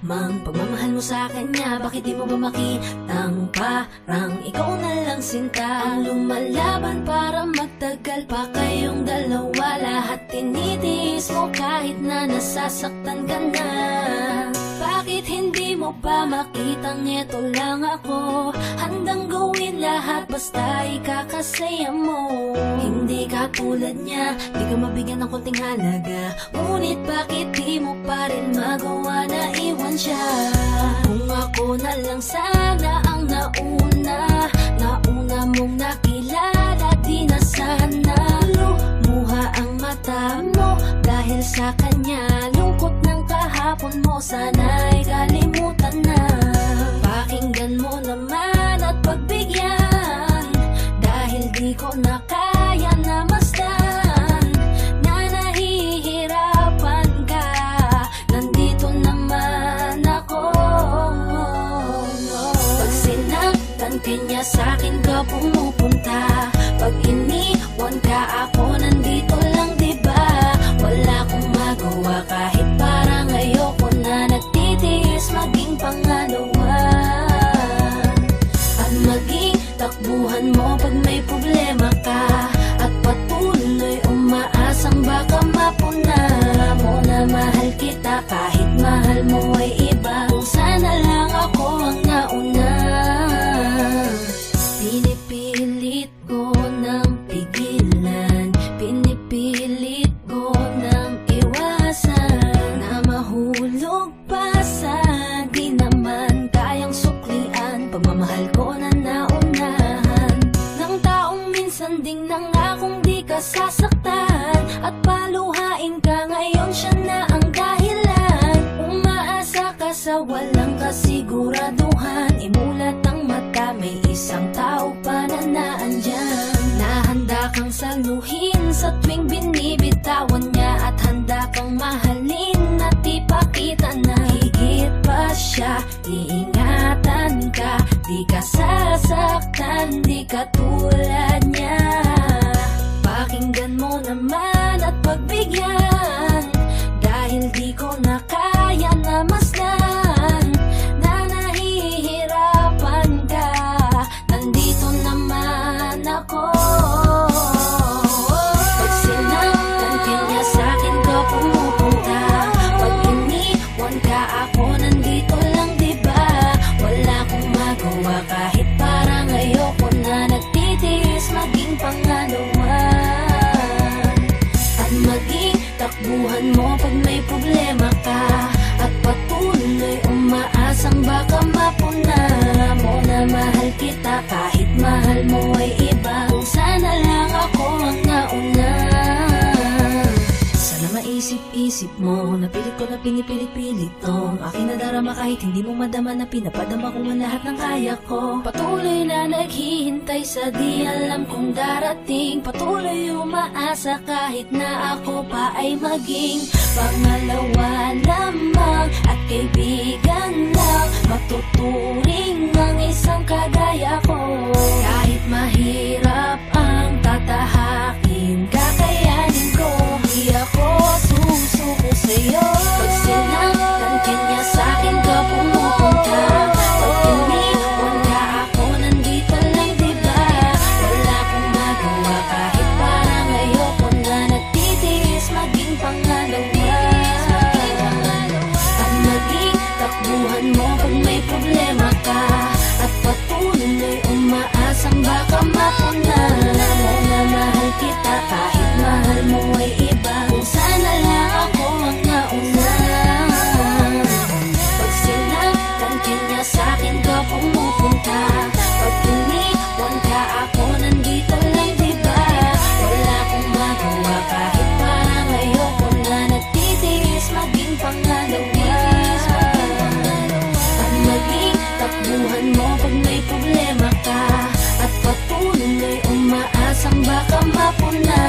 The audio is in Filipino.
lamang pagmamahal mo sa kanya. Bakit di mo ba makitang parang ikaw na lang sinta ang lumalaban para magtagal pa kayong dalawa? Lahat tinitiis mo kahit na nasasaktan ka na. Bakit hindi mo ba makitang eto lang ako? Handang gawin lahat basta ikakasaya mo. Hindi ka tulad niya, di ka mabigyan ng konting halaga. Ngunit bakit di mo pa rin magawa na iwan siya? Kung ako na lang sana ang nauna mong nakilala, di na sana lumuha ang mata mo dahil sa kanya. Lungkot ng kahapon mo sana'y kalimutan na. Pakinggan mo naman at pagbigyan, dahil di ko na kaya na masdan na nahihirapan ka. Nandito naman ako. Pag sinaktan ka niya, sa'kin ka pumupunta. Pag iniwan ka, ako nandito lang, diba? Wala akong magawa kahit parang ayoko na. Nagtitiis maging pangalawa at maging takbuhan mo pag may problema ka. At patuloy umaasang baka mapuna mo na mahal kita kahit mahal mo ay iba. Kung sana lang ako ang nauna. Pinipilit ko ng pigilan, pinipilit ko ng iwasan na mahulog pa sa di naman kayang suklian. Pagmamahal ko na naunahan ng taong minsan ding nangakong di ka sasaktan. At paluhain ka ngayon, siya na ang dahilan. Umaasa ka sa walang kasiguraduhan. Imulat ang mata, may isang tao pa na naandyan. Nahanda kang saluhin sa tuwing binibitawan niya. At handa kang mahalin at ipakita na higit pa siya. Iingatan ka, di ka sasaktan, di ka tulad niya. Pakinggan mo naman at pagbigyan, dahil di ko na kaya na masdan na nahihirapan ka. Nandito naman ako. Pag sinaktan ka niya, sa'kin ka pumupunta. Pag iniwan ka, ako nandito lang, diba? Wala akong magawa kahit parang ayoko na. Nagtitiis maging pangalawa at maging takbuhan mo pag may problema ka. At patuloy umaasang baka mapuna mo na mahal kita kahit mahal mo ay iba. Kung sana lang ako ang nauna. Sana maisip-isip mo, napilit ko na pinipilit-pilit tong aking nadarama kahit hindi mo madama na pinapadama ko ang lahat ng kaya ko. Patuloy na naghihintay sa di alam kung darating. Patuloy umaasa kahit na ako pa ay maging pangalawa lamang at kaibigan lang. Matuturing ang isang kagaya ko. Kahit mahirap ang tatahakin, kakayanin ko. Di ako susuko sa'yo. Pag sinaktan ka niya, sa'kin ka pumupunta. Pag iniwan ka, ako nandito lang, diba? Wala akong magawa kahit parang ayoko na. Nagtitiis maging pangalawa at maging takbuhan mo pag may problema ka. At patuloy umaasang baka mapuna mo na mahal kita kahit mahal mo ay iba. Kung sana lang ako ang nauna. Pag sinaktan ka niya, sa'kin ka pumupunta. Pag iniwan ka, ako nandito lang, diba? Wala akong magawa kahit parang ayoko na. Nagtitiis maging pangalawa at maging takbuhan mo pag may problema ka. At patuloy umaasang baka mapuna